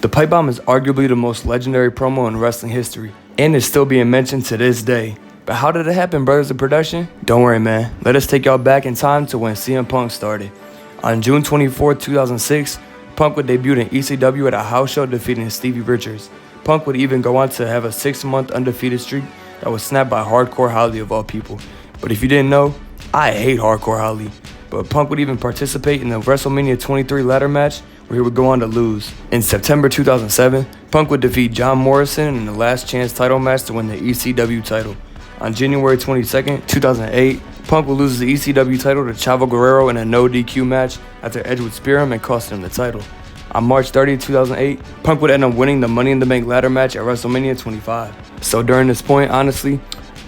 The pipe bomb is arguably the most legendary promo in wrestling history, and is still being mentioned to this day. But how did it happen, brothers of production? Don't worry, man. Let us take y'all back in time to when CM Punk started. On June 24, 2006, Punk would debut in ECW at a house show defeating Stevie Richards. Punk would even go on to have a 6-month undefeated streak that was snapped by Hardcore Holly of all people. But if you didn't know, I hate Hardcore Holly. But Punk would even participate in the WrestleMania 23 ladder match where he would go on to lose. In September 2007, Punk would defeat John Morrison in the last chance title match to win the ECW title. On January 22, 2008, Punk would lose the ECW title to Chavo Guerrero in a no DQ match after Edge would spear him and cost him the title. On March 30, 2008, Punk would end up winning the Money in the Bank ladder match at WrestleMania 25. So during this point, honestly,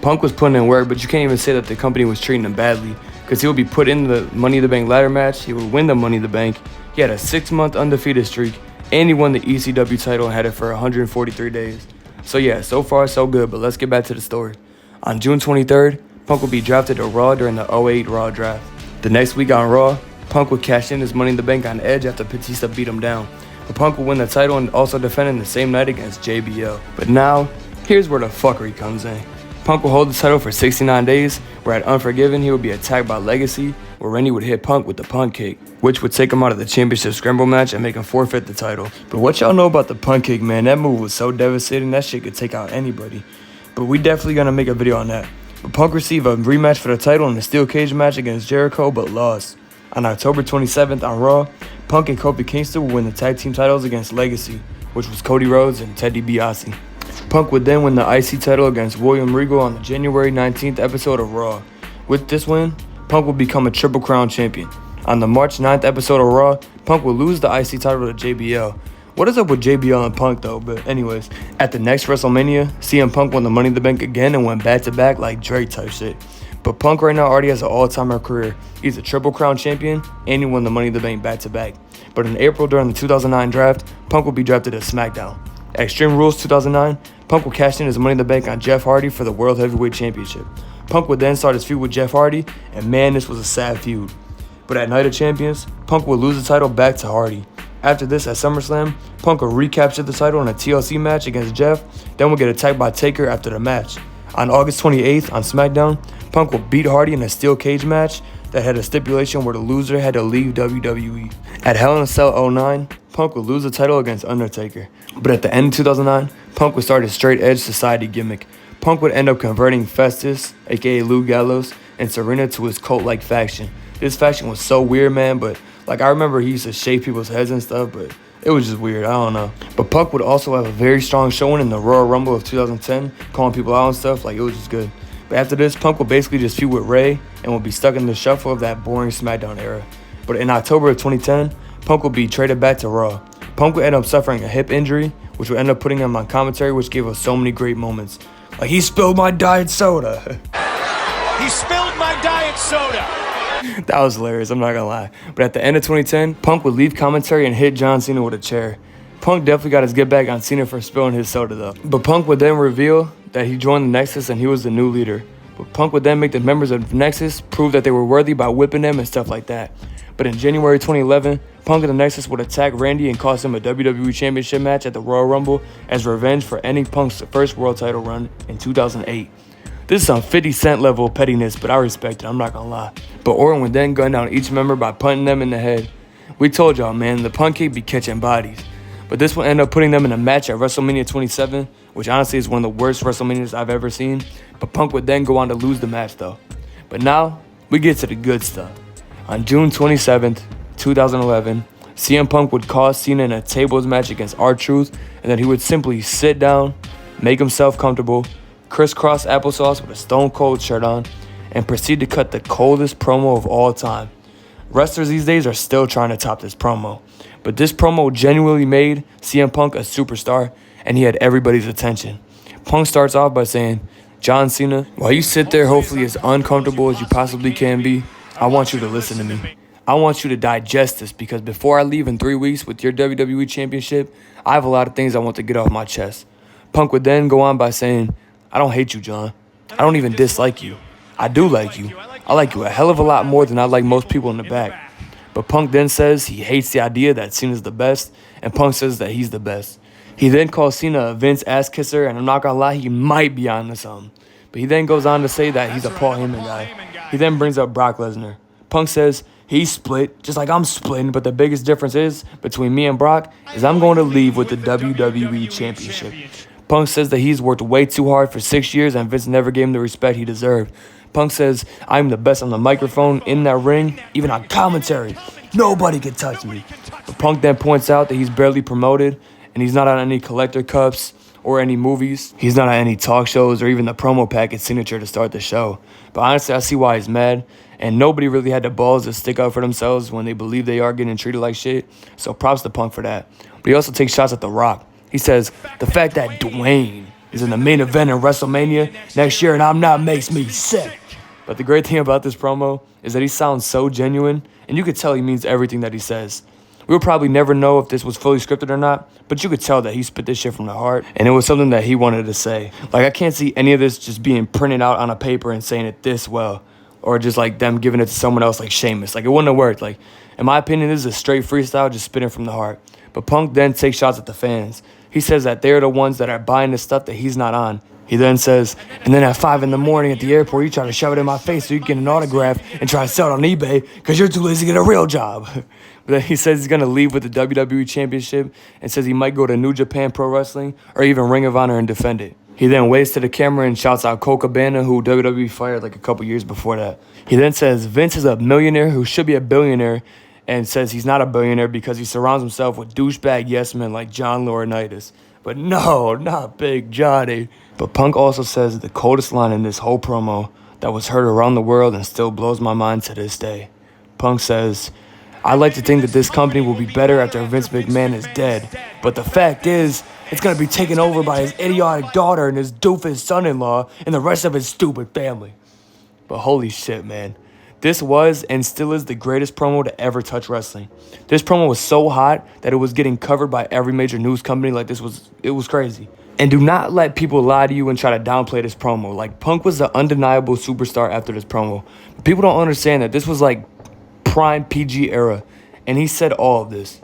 Punk was putting in work, but you can't even say that the company was treating him badly, because he would be put in the Money in the Bank ladder match, he would win the Money in the Bank, he had a 6-month undefeated streak, and he won the ECW title and had it for 143 days. So yeah, so far so good, but let's get back to the story. On June 23rd, Punk would be drafted to Raw during the 08 Raw draft. The next week on Raw, Punk would cash in his Money in the Bank on Edge after Batista beat him down. But Punk would win the title and also defend it the same night against JBL. But now, here's where the fuckery comes in. Punk would hold the title for 69 days, where at Unforgiven he would be attacked by Legacy, where Randy would hit Punk with the Punk Kick, which would take him out of the championship scramble match and make him forfeit the title. But what y'all know about the Punk Kick, man? That move was so devastating, that shit could take out anybody. But we definitely gonna make a video on that. But Punk received a rematch for the title in the steel cage match against Jericho, but lost. On October 27th on Raw, Punk and Kofi Kingston would win the tag team titles against Legacy, which was Cody Rhodes and Ted DiBiase. Punk would then win the IC title against William Regal on the January 19th episode of Raw. With this win, Punk would become a Triple Crown champion. On the March 9th episode of Raw, Punk would lose the IC title to JBL. What is up with JBL and Punk though? But anyways, at the next WrestleMania, CM Punk won the Money in the Bank again and went back-to-back like Drake type shit. But Punk right now already has an all-timer career. He's a Triple Crown champion and he won the Money in the Bank back-to-back. But in April during the 2009 draft, Punk will be drafted to SmackDown. At Extreme Rules 2009, Punk will cash in his Money in the Bank on Jeff Hardy for the World Heavyweight Championship. Punk would then start his feud with Jeff Hardy, and man, this was a sad feud. But at Night of Champions, Punk would lose the title back to Hardy. After this, at SummerSlam, Punk would recapture the title in a TLC match against Jeff, then would get attacked by Taker after the match. On August 28th on SmackDown, Punk would beat Hardy in a steel cage match that had a stipulation where the loser had to leave WWE. At Hell in a Cell 09, Punk would lose the title against Undertaker. But at the end of 2009, Punk would start his straight edge society gimmick. Punk would end up converting Festus, aka Lou Gallows, and Serena to his cult-like faction. This faction was so weird, man, but like I remember he used to shave people's heads and stuff, but it was just weird, I don't know. But Punk would also have a very strong showing in the Royal Rumble of 2010, calling people out and stuff, like it was just good. But after this, Punk would basically just feud with Ray and would be stuck in the shuffle of that boring SmackDown era. But in October of 2010, Punk would be traded back to Raw. Punk would end up suffering a hip injury, which would end up putting him on commentary, which gave us so many great moments. Like, he spilled my diet soda. He spilled my diet soda. That was hilarious, I'm not gonna lie. But at the end of 2010, Punk would leave commentary and hit John Cena with a chair. Punk definitely got his get back on Cena for spilling his soda though. But Punk would then reveal that he joined the Nexus and he was the new leader. But Punk would then make the members of Nexus prove that they were worthy by whipping them and stuff like that. But in January 2011, Punk and the Nexus would attack Randy and cost him a WWE Championship match at the Royal Rumble as revenge for ending Punk's first world title run in 2008. This is some 50 Cent level pettiness, but I respect it, I'm not gonna lie. But Orton would then gun down each member by punting them in the head. We told y'all, man, the Punk Kick be catching bodies. But this will end up putting them in a match at WrestleMania 27, which honestly is one of the worst WrestleManias I've ever seen. But Punk would then go on to lose the match though. But now, we get to the good stuff. On June 27th, 2011, CM Punk would cost Cena in a tables match against R-Truth, and then he would simply sit down, make himself comfortable, crisscross applesauce with a Stone Cold shirt on, and proceed to cut the coldest promo of all time. Wrestlers these days are still trying to top this promo, but this promo genuinely made CM Punk a superstar, and he had everybody's attention. Punk starts off by saying, "John Cena, while you sit there hopefully as uncomfortable as you possibly can be, I want you to listen to me. I want you to digest this because before I leave in 3 weeks with your WWE Championship, I have a lot of things I want to get off my chest." Punk would then go on by saying, "I don't hate you, John. I don't even dislike you. I do like you. I like you a hell of a lot more than I like most people in the back. But Punk then says he hates the idea that Cena's the best, and Punk says that he's the best. He then calls Cena a Vince ass kisser, and I'm not gonna lie, he might be onto something. But he then goes on to say that he's a Paul Heyman guy. He then brings up Brock Lesnar. Punk says he's split, just like I'm splitting, but the biggest difference is between me and Brock is I'm going to leave with the WWE Championship. Punk says that he's worked way too hard for 6 years and Vince never gave him the respect he deserved. Punk says, I'm the best on the microphone, in that ring, even on commentary. Nobody can touch me. But Punk then points out that he's barely promoted and he's not on any collector cups or any movies. He's not on any talk shows or even the promo package signature to start the show. But honestly, I see why he's mad. And nobody really had the balls to stick up for themselves when they believe they are getting treated like shit. So props to Punk for that. But he also takes shots at The Rock. He says, the fact that Dwayne is in the main event in WrestleMania next year and I'm not makes me sick. But the great thing about this promo is that he sounds so genuine, and you could tell he means everything that he says. We'll probably never know if this was fully scripted or not, but you could tell that he spit this shit from the heart, and it was something that he wanted to say. Like, I can't see any of this just being printed out on a paper and saying it this well, or just like them giving it to someone else like Sheamus. Like, it wouldn't have worked. Like, in my opinion, this is a straight freestyle, just spitting from the heart. But Punk then takes shots at the fans. He says that they're the ones that are buying the stuff that he's not on. He then says, and then at 5 in the morning at the airport, you try to shove it in my face so you can get an autograph and try to sell it on eBay because you're too lazy to get a real job. But then he says he's going to leave with the WWE Championship and says he might go to New Japan Pro Wrestling or even Ring of Honor and defend it. He then waves to the camera and shouts out Colt Cabana, who WWE fired like a couple years before that. He then says Vince is a millionaire who should be a billionaire and says he's not a billionaire because he surrounds himself with douchebag yes men like John Laurinaitis. But no, not Big Johnny. But Punk also says the coldest line in this whole promo that was heard around the world and still blows my mind to this day. Punk says, I like to think that this company will be better after Vince McMahon is dead. But the fact is, it's going to be taken over by his idiotic daughter and his doofus son-in-law and the rest of his stupid family. But holy shit, man. This was and still is the greatest promo to ever touch wrestling. This promo was so hot that it was getting covered by every major news company. Like, it was crazy. And do not let people lie to you and try to downplay this promo. Like, Punk was the undeniable superstar after this promo. People don't understand that this was like prime PG era, and he said all of this.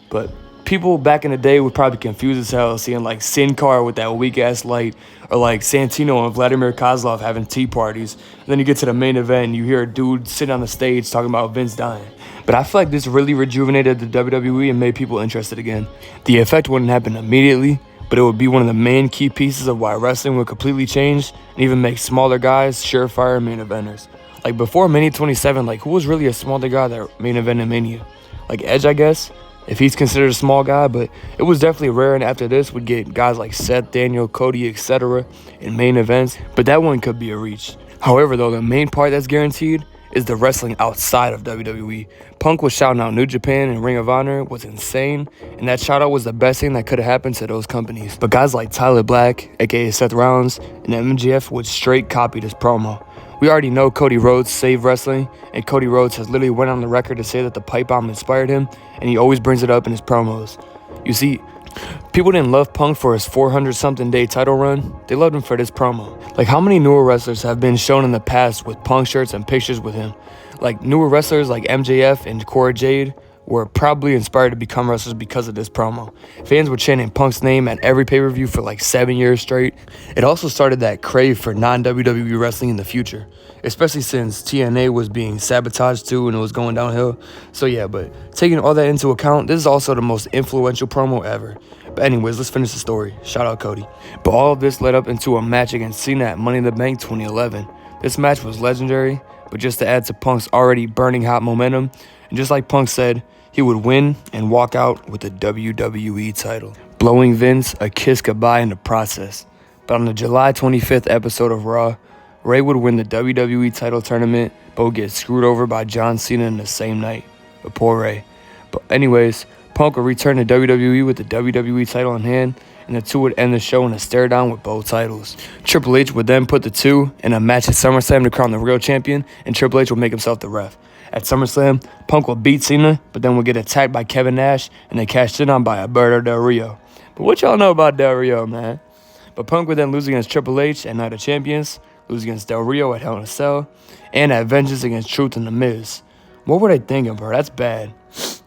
But people back in the day would probably confuse as hell seeing like Sin Cara with that weak ass light, or like Santino and Vladimir Kozlov having tea parties. And then you get to the main event and you hear a dude sitting on the stage talking about Vince dying. But I feel like this really rejuvenated the WWE and made people interested again. The effect wouldn't happen immediately, but it would be one of the main key pieces of why wrestling would completely change and even make smaller guys surefire main eventers. Like before Mania 27, like who was really a smaller guy that main evented Mania? Like Edge, I guess, if he's considered a small guy, but it was definitely rare, and after this would get guys like Seth, Daniel, Cody, etc. in main events, but that one could be a reach. However, though, the main part that's guaranteed is the wrestling outside of WWE. Punk was shouting out New Japan and Ring of Honor was insane, and that shout out was the best thing that could have happened to those companies. But guys like Tyler Black, aka Seth Rollins, and MJF would straight copy this promo. We already know Cody Rhodes saved wrestling, and Cody Rhodes has literally went on the record to say that the pipe bomb inspired him, and he always brings it up in his promos. You see, people didn't love Punk for his 400-something day title run. They loved him for this promo. Like, how many newer wrestlers have been shown in the past with Punk shirts and pictures with him? Like, newer wrestlers like MJF and Cora Jade were probably inspired to become wrestlers because of this promo. Fans were chanting Punk's name at every pay-per-view for like 7 years straight. It also started that crave for non-WWE wrestling in the future, especially since TNA was being sabotaged too and it was going downhill. So yeah, but taking all that into account, this is also the most influential promo ever. But anyways, let's finish the story. Shout out Cody. But all of this led up into a match against Cena at Money in the Bank 2011. This match was legendary, but just to add to Punk's already burning hot momentum, and just like Punk said, he would win and walk out with the WWE title, blowing Vince a kiss goodbye in the process. But on the July 25th episode of Raw, Ray would win the WWE title tournament, but would get screwed over by John Cena in the same night. But poor Ray. But anyways, Punk would return to WWE with the WWE title in hand, and the two would end the show in a stare down with both titles. Triple H would then put the two in a match at SummerSlam to crown the real champion, and Triple H would make himself the ref. At SummerSlam, Punk will beat Cena, but then will get attacked by Kevin Nash, and then cashed in on by Alberto Del Rio. But what y'all know about Del Rio, man? But Punk would then lose against Triple H at Night of Champions, lose against Del Rio at Hell in a Cell, and at Vengeance against Truth and The Miz. What were they thinking, bro? That's bad.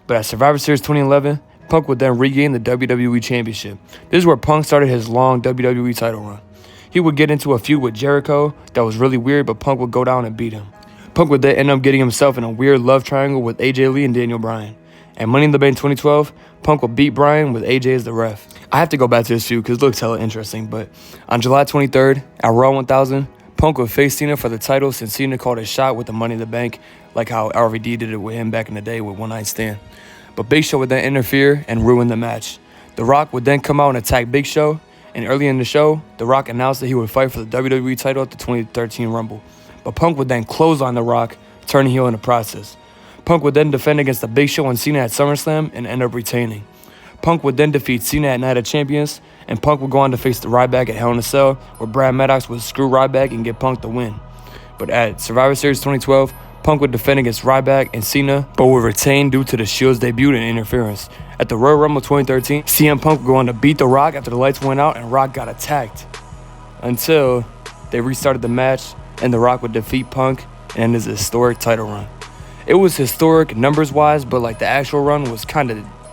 But at Survivor Series 2011, Punk would then regain the WWE Championship. This is where Punk started his long WWE title run. He would get into a feud with Jericho that was really weird, but Punk would go down and beat him. Punk would then end up getting himself in a weird love triangle with AJ Lee and Daniel Bryan. At Money in the Bank 2012, Punk would beat Bryan with AJ as the ref. I have to go back to this feud because it looks hella interesting, but on July 23rd, at Raw 1000, Punk would face Cena for the title since Cena called his shot with the Money in the Bank, like how RVD did it with him back in the day with One Night Stand. But Big Show would then interfere and ruin the match. The Rock would then come out and attack Big Show, and early in the show, The Rock announced that he would fight for the WWE title at the 2013 Rumble. But Punk would then close on The Rock, turning heel in the process. Punk would then defend against the Big Show and Cena at SummerSlam and end up retaining. Punk would then defeat Cena at Night of Champions, and Punk would go on to face the Ryback at Hell in a Cell, where Brad Maddox would screw Ryback and get Punk the win. But at Survivor Series 2012, Punk would defend against Ryback and Cena, but would retain due to the Shield's debut and interference. At the Royal Rumble 2013, CM Punk would go on to beat The Rock after the lights went out and Rock got attacked. Until they restarted the match, and The Rock would defeat Punk and end his historic title run. It was historic numbers-wise, but like the actual run was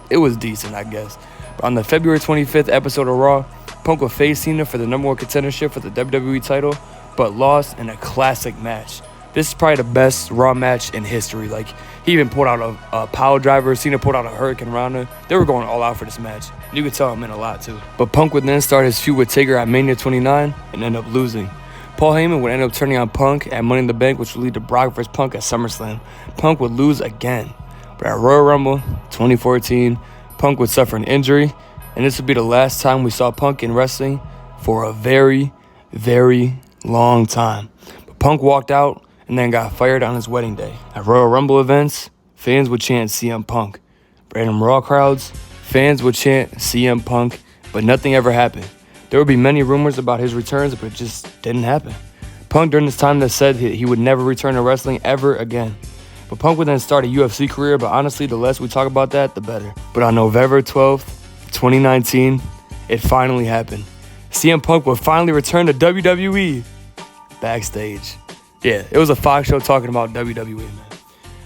it was decent, I guess. But on the February 25th episode of Raw, Punk would face Cena for the #1 contendership for the WWE title, but lost in a classic match. This is probably the best Raw match in history. Like, he even pulled out a pile driver. Cena pulled out a Hurricane Rana. They were going all out for this match. You could tell it meant a lot, too. But Punk would then start his feud with Taker at Mania 29 and end up losing. Paul Heyman would end up turning on Punk at Money in the Bank, which would lead to Brock vs. Punk at SummerSlam. Punk would lose again. But at Royal Rumble 2014, Punk would suffer an injury, and this would be the last time we saw Punk in wrestling for a very, very long time. But Punk walked out and then got fired on his wedding day. At Royal Rumble events, fans would chant CM Punk. Random Raw crowds, fans would chant CM Punk, but nothing ever happened. There would be many rumors about his returns, but it just didn't happen. Punk during this time that said he would never return to wrestling ever again. But Punk would then start a UFC career, but honestly, the less we talk about that, the better. But on November 12th, 2019, it finally happened. CM Punk would finally return to WWE. Backstage. Yeah, it was a Fox show talking about WWE, man.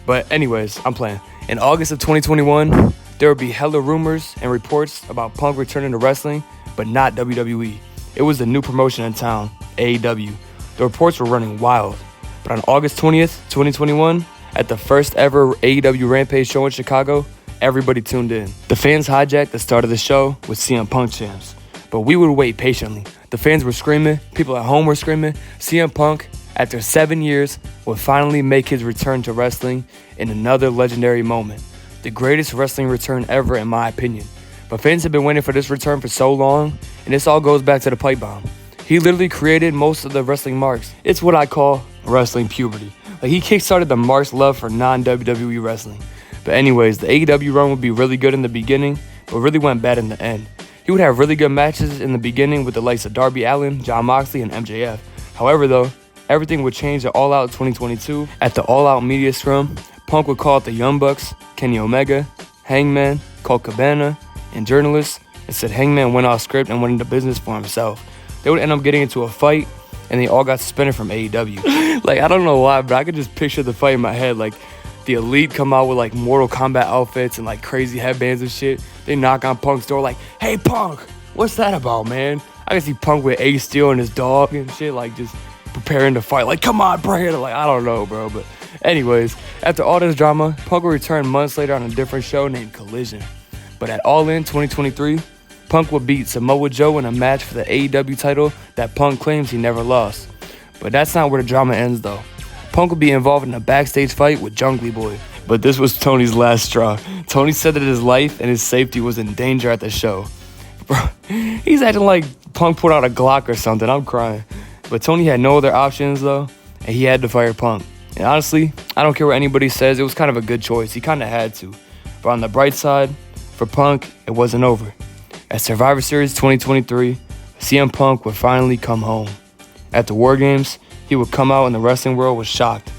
But anyways, I'm playing. In August of 2021, there would be hella rumors and reports about Punk returning to wrestling, but not WWE. It was the new promotion in town, AEW. The reports were running wild. But on August 20th, 2021, at the first ever AEW Rampage show in Chicago, everybody tuned in. The fans hijacked the start of the show with CM Punk chants. But we would wait patiently. The fans were screaming, people at home were screaming. CM Punk, after 7 years, would finally make his return to wrestling in another legendary moment. The greatest wrestling return ever, in my opinion. But fans have been waiting for this return for so long, and this all goes back to the Pipebomb. He literally created most of the wrestling marks. It's what I call wrestling puberty. Like, he kickstarted the Mark's love for non-WWE wrestling. But anyways, the AEW run would be really good in the beginning, but really went bad in the end. He would have really good matches in the beginning with the likes of Darby Allin, Jon Moxley, and MJF. However, though, everything would change at All Out 2022. At the All Out Media Scrum, Punk would call out the Young Bucks, Kenny Omega, Hangman, Colt Cabana, and journalists, and said Hangman went off script and went into business for himself. They would end up getting into a fight, and they all got suspended from AEW. Like, I don't know why, but I could just picture the fight in my head. Like, the Elite come out with, like, Mortal Kombat outfits and, like, crazy headbands and shit. They knock on Punk's door like, "Hey, Punk, what's that about, man?" I can see Punk with Ace Steel and his dog and shit, like, just preparing to fight. Like, "Come on, Brad." Like, I don't know, bro. But anyways, after all this drama, Punk would return months later on a different show named Collision. But at All In 2023, Punk would beat Samoa Joe in a match for the AEW title that Punk claims he never lost. But that's not where the drama ends, though. Punk would be involved in a backstage fight with Jungle Boy. But this was Tony's last straw. Tony said that his life and his safety was in danger at the show. Bro, he's acting like Punk put out a Glock or something. I'm crying. But Tony had no other options, though, and he had to fire Punk. And honestly, I don't care what anybody says, it was kind of a good choice. He kind of had to. But on the bright side, for Punk, it wasn't over. At Survivor Series 2023, CM Punk would finally come home. At the War Games, he would come out and the wrestling world was shocked.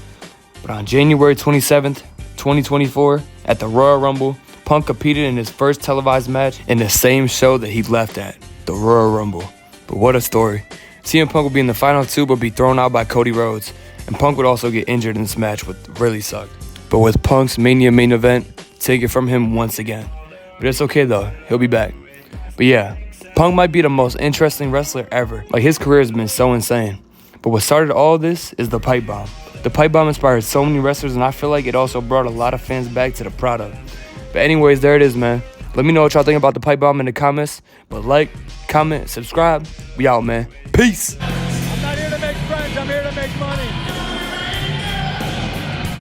But on January 27th, 2024, at the Royal Rumble, Punk competed in his first televised match in the same show that he left at, the Royal Rumble. But what a story. CM Punk would be in the final two but be thrown out by Cody Rhodes. And Punk would also get injured in this match, which really sucked. But with Punk's Mania main event, take it from him once again. But it's okay though, he'll be back. But yeah, Punk might be the most interesting wrestler ever. Like, his career has been so insane. But what started all this is the pipe bomb. The pipe bomb inspired so many wrestlers, and I feel like it also brought a lot of fans back to the product. But anyways, there it is, man. Let me know what y'all think about the pipe bomb in the comments. But like, comment, subscribe. We out, man. Peace. I'm not here to make friends. I'm here to make money.